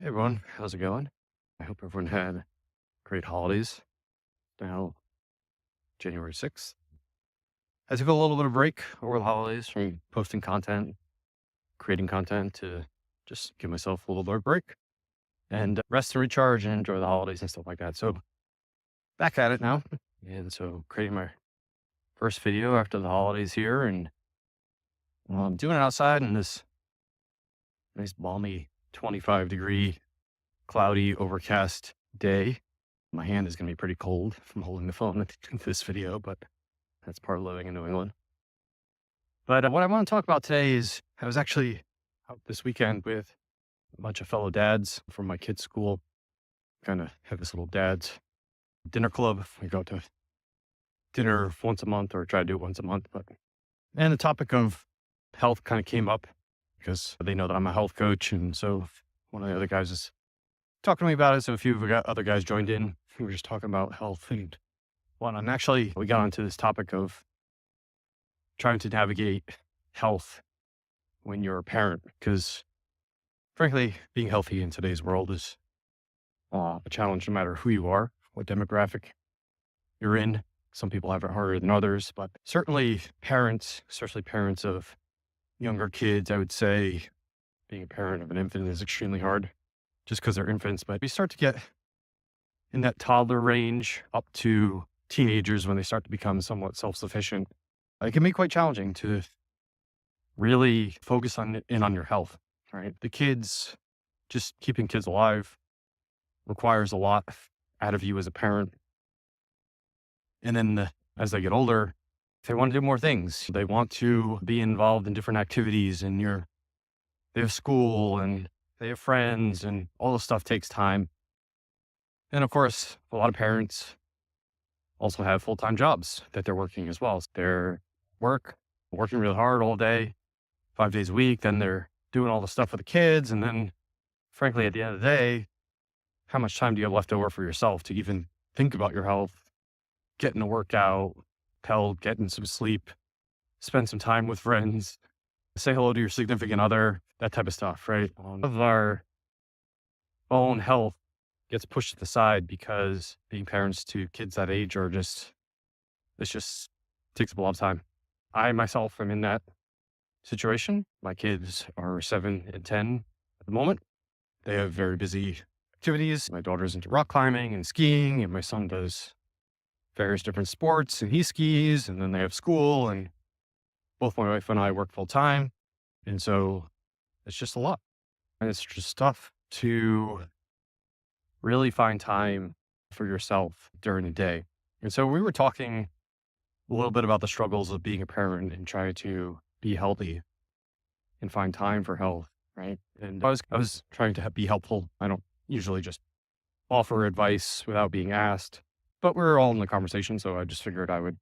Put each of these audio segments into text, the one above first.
Hey everyone, how's it going? I hope everyone had great holidays. Now, January 6th. I took a little bit of break over the holidays from posting content, creating content to just give myself a little bit of break and rest and recharge and enjoy the holidays and stuff like that. So, back at it now. And so, creating my first video after the holidays here and doing it outside in this nice balmy 25-degree, cloudy, overcast day. My hand is going to be pretty cold from holding the phone in this video, but that's part of living in New England. But what I want to talk about today is I was actually out this weekend with a bunch of fellow dads from my kids' school. Kind of have this little dad's dinner club. We go to dinner once a month or try to do it once a month. And the topic of health kind of came up because they know that I'm a health coach. And so one of the other guys is talking to me about it. So a few of the other guys joined in. We were just talking about health and whatnot. And actually, we got onto this topic of trying to navigate health when you're a parent, because frankly, being healthy in today's world is a challenge no matter who you are, what demographic you're in. Some people have it harder than others, but certainly parents, especially parents of younger kids, I would say being a parent of an infant is extremely hard just because they're infants. But we start to get in that toddler range up to teenagers when they start to become somewhat self-sufficient. It can be quite challenging to really focus on your health, right? The kids, just keeping kids alive requires a lot out of you as a parent. And then as they get older, they want to do more things. They want to be involved in different activities and they have school and they have friends and all this stuff takes time. And of course, a lot of parents also have full-time jobs that they're working as well. So they're working really hard all day, 5 days a week. Then they're doing all the stuff with the kids. And then frankly, at the end of the day, how much time do you have left over for yourself to even think about your health, getting a workout, getting some sleep, spend some time with friends, say hello to your significant other, that type of stuff, right? Of our own health gets pushed to the side because being parents to kids that age it just takes up a lot of time. I myself am in that situation. My kids are 7 and 10 at the moment. They have very busy activities. My daughter's into rock climbing and skiing, and my son does various different sports and he skis, and then they have school, and both my wife and I work full time. And so it's just a lot. And it's just tough to really find time for yourself during the day. And so we were talking a little bit about the struggles of being a parent and trying to be healthy and find time for health, right? And I was trying to be helpful. I don't usually just offer advice without being asked, but we're all in the conversation. So I just figured I would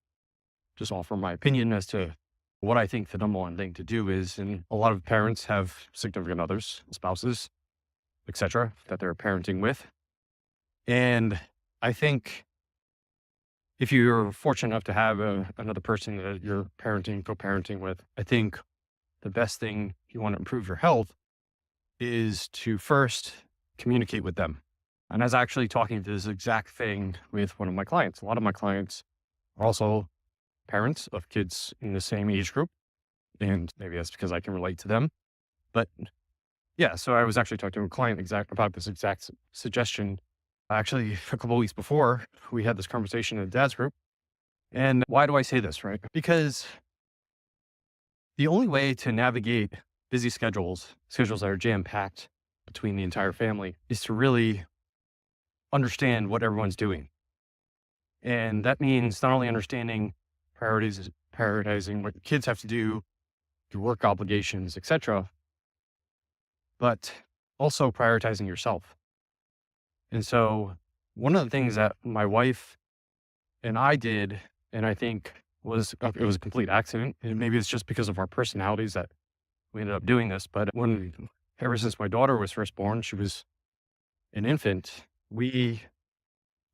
just offer my opinion as to what I think the number one thing to do is. And a lot of parents have significant others, spouses, etc., that they're parenting with. And I think if you're fortunate enough to have another person that you're co-parenting with, I think the best thing if you want to improve your health is to first communicate with them. And I was actually talking to this exact thing with one of my clients. A lot of my clients are also parents of kids in the same age group. And maybe that's because I can relate to them. But yeah, so I was actually talking to a client about this exact suggestion. Actually, a couple of weeks before, we had this conversation in the dad's group. And why do I say this, right? Because the only way to navigate busy schedules that are jam-packed between the entire family, is to really understand what everyone's doing. And that means not only understanding prioritizing what the kids have to do, your work obligations, etc., but also prioritizing yourself. And so one of the things that my wife and I did, and I think it was a complete accident, and maybe it's just because of our personalities that we ended up doing this, but ever since my daughter was first born, she was an infant, we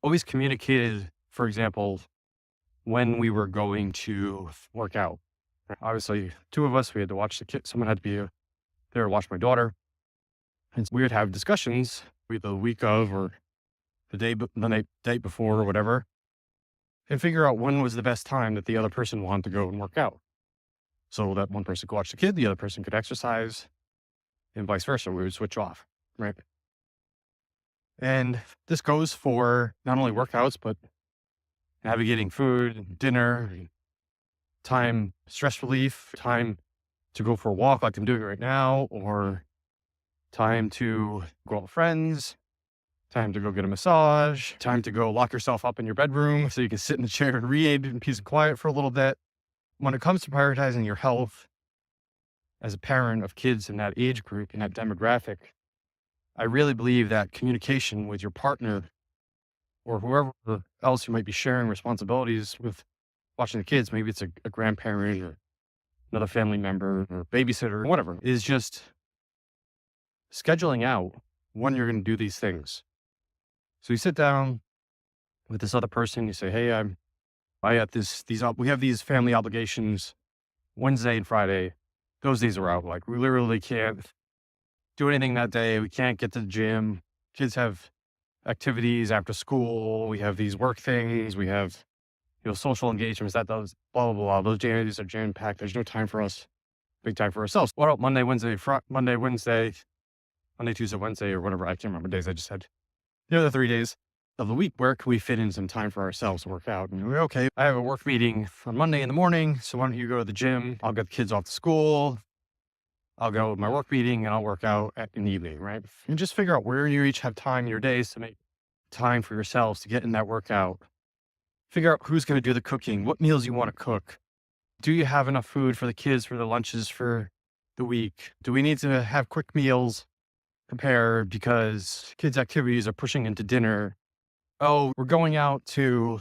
always communicated, for example, when we were going to work out. Obviously, two of us, we had to watch the kid. Someone had to be there to watch my daughter. And we would have discussions either the week of or the night before or whatever, and figure out when was the best time that the other person wanted to go and work out. So that one person could watch the kid, the other person could exercise, and vice versa. We would switch off, right? And this goes for not only workouts, but navigating food, and dinner, and time, stress relief, time to go for a walk like I'm doing right now, or time to go out with friends, time to go get a massage, time to go lock yourself up in your bedroom so you can sit in a chair and read in peace and quiet for a little bit. When it comes to prioritizing your health as a parent of kids in that age group, in that demographic, I really believe that communication with your partner or whoever else you might be sharing responsibilities with watching the kids, maybe it's a grandparent or another family member or babysitter, whatever, is just scheduling out when you're going to do these things. So you sit down with this other person, you say, hey, I got we have these family obligations Wednesday and Friday. Those days are out. Like we literally can't do anything that day. We can't get to the gym. Kids have activities after school. We have these work things. We have, social engagements that does blah, blah, blah. Those days are jam packed. There's no time for us, big time for ourselves. What about Monday, Tuesday, Wednesday, or whatever. I can't remember days I just said. The other 3 days of the week, where can we fit in some time for ourselves to work out? And we're okay. I have a work meeting on Monday in the morning. So why don't you go to the gym? I'll get the kids off to school. I'll go to my work meeting and I'll work out in the evening, right? And just figure out where you each have time in your days to make time for yourselves to get in that workout. Figure out who's going to do the cooking, what meals you want to cook. Do you have enough food for the kids for their lunches for the week? Do we need to have quick meals prepared because kids' activities are pushing into dinner? Oh, we're going out to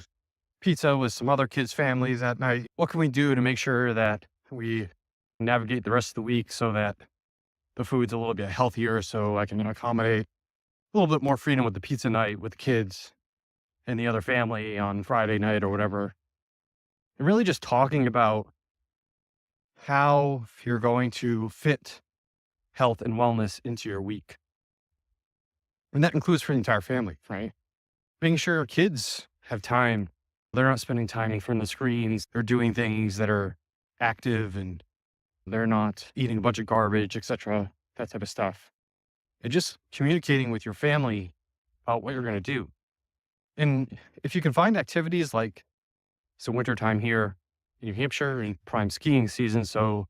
pizza with some other kids' families that night. What can we do to make sure that we navigate the rest of the week so that the food's a little bit healthier so I can accommodate a little bit more freedom with the pizza night with the kids and the other family on Friday night or whatever. And really just talking about how you're going to fit health and wellness into your week. And that includes for the entire family, right? Making sure kids have time. They're not spending time in front of the screens. They're doing things that are active and they're not eating a bunch of garbage, etc., that type of stuff. And just communicating with your family about what you're going to do. And if you can find activities like it's wintertime here in New Hampshire and prime skiing season. So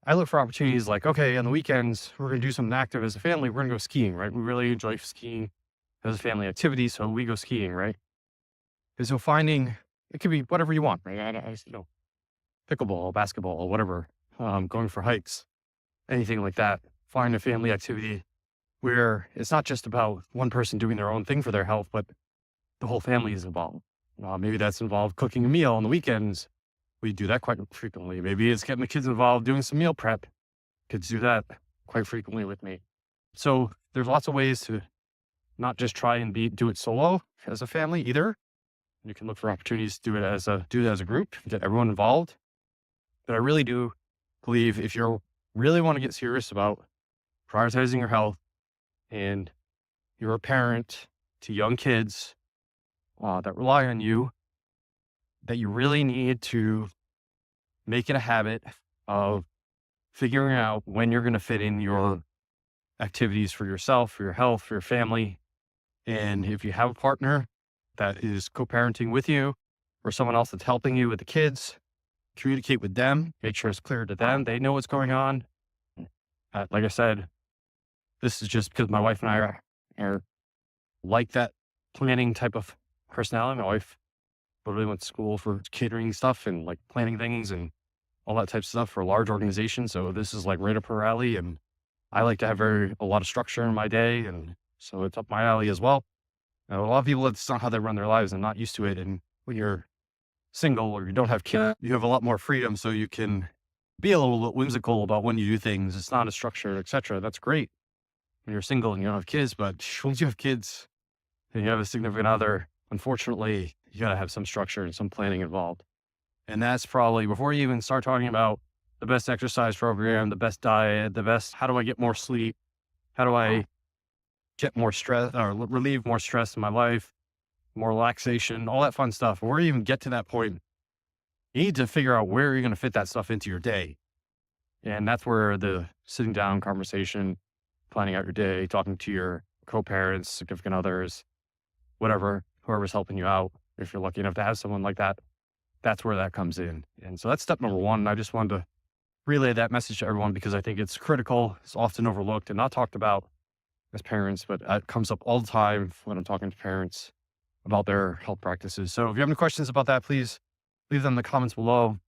I look for opportunities like, okay, on the weekends, we're going to do something active as a family. We're going to go skiing, right? We really enjoy skiing as a family activity. So we go skiing, right? And so finding, it could be whatever you want, right? Pickleball, basketball, whatever, going for hikes, anything like that. Find a family activity where it's not just about one person doing their own thing for their health, but the whole family is involved. Maybe that's involved cooking a meal on the weekends. We do that quite frequently. Maybe it's getting the kids involved doing some meal prep. Kids do that quite frequently with me. So there's lots of ways to not just try and do it solo as a family either. You can look for opportunities to do it as a group, get everyone involved. But I really do believe if you really want to get serious about prioritizing your health and you're a parent to young kids that rely on you, that you really need to make it a habit of figuring out when you're going to fit in your activities for yourself, for your health, for your family. And if you have a partner that is co-parenting with you or someone else that's helping you with the kids, communicate with them, make sure it's clear to them. They know what's going on. Like I said, this is just because my wife and I are like that planning type of personality. My wife literally went to school for catering stuff and like planning things and all that type of stuff for a large organization. So this is like right up her alley. And I like to have a lot of structure in my day. And so it's up my alley as well. Now, a lot of people, that's not how they run their lives and not used to it. And when you're single or you don't have kids, you have a lot more freedom. So you can be a little bit whimsical about when you do things. It's not a structure, etc. That's great when you're single and you don't have kids. But once you have kids and you have a significant other, unfortunately, you got to have some structure and some planning involved. And that's probably before you even start talking about the best exercise program, the best diet, how do I get more sleep? How do I get more stress or relieve more stress in my life, more relaxation, all that fun stuff. Before you even get to that point, you need to figure out where you're going to fit that stuff into your day. And that's where the sitting down conversation, planning out your day, talking to your co-parents, significant others, whatever, whoever's helping you out, if you're lucky enough to have someone like that, that's where that comes in. And so that's step number one. And I just wanted to relay that message to everyone because I think it's critical. It's often overlooked and not talked about as parents, but it comes up all the time when I'm talking to parents about their health practices. So if you have any questions about that, please leave them in the comments below.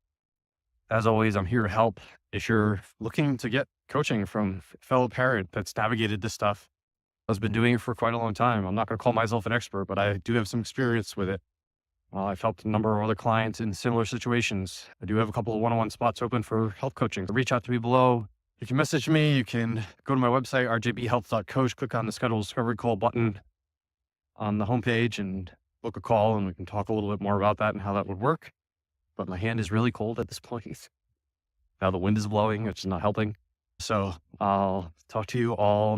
As always, I'm here to help. If you're looking to get coaching from a fellow parent that's navigated this stuff, I've been doing it for quite a long time. I'm not going to call myself an expert, but I do have some experience with it. I've helped a number of other clients in similar situations. I do have a couple of one-on-one spots open for health coaching. So reach out to me below. You can message me. You can go to my website, rjbhealth.coach, click on the schedule discovery call button on the homepage and book a call, and we can talk a little bit more about that and how that would work. But my hand is really cold at this point. Now the wind is blowing, which is not helping. So I'll talk to you all